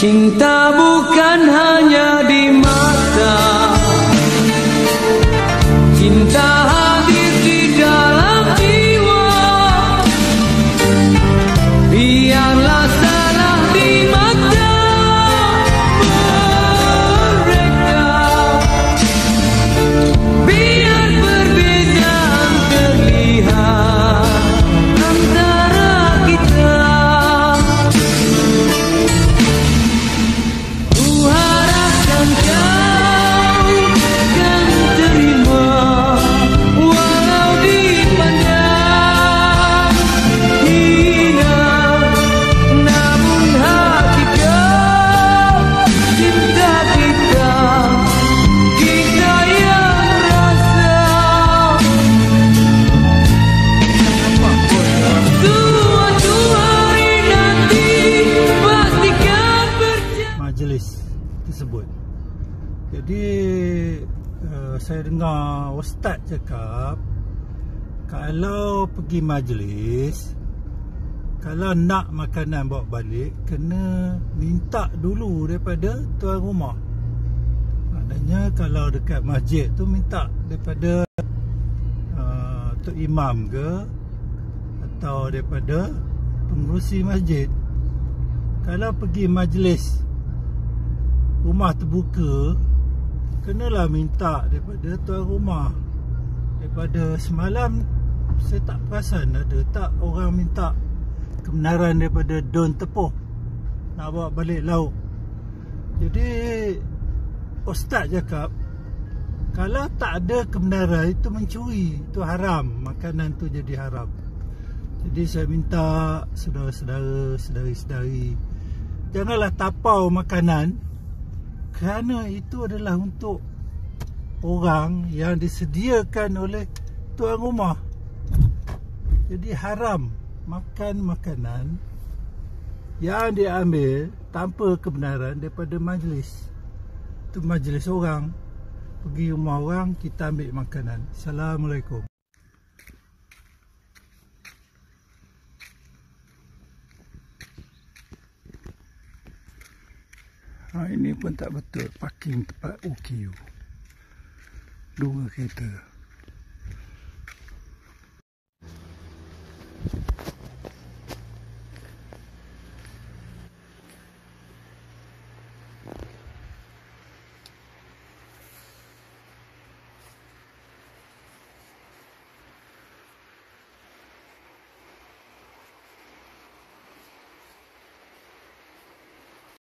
Cinta bukan hanya di mata, cinta hadir di dalam jiwa. Biarlah salah di mata mereka, biar perbezaan terlihat antara kita. Tersebut. Jadi saya dengar ustaz cakap kalau pergi majlis, kalau nak makanan bawa balik, kena minta dulu daripada tuan rumah. Maknanya kalau dekat masjid tu minta daripada Tok Imam ke atau daripada pengerusi masjid. Kalau pergi majlis rumah terbuka, kenalah minta daripada tuan rumah. Daripada semalam saya tak perasan ada tak orang minta kebenaran daripada Don Tepuh nak bawa balik lauk. Jadi ustaz cakap kalau tak ada kebenaran itu mencuri, itu haram, makanan tu jadi haram. Jadi saya minta saudara-saudara, saudari-saudari, janganlah tapau makanan, kerana itu adalah untuk orang yang disediakan oleh tuan rumah. Jadi haram makan makanan yang diambil tanpa kebenaran daripada majlis. Itu majlis orang, pergi rumah orang, kita ambil makanan. Assalamualaikum. Ini pun tak betul, parking tempat OKU. 2 kereta.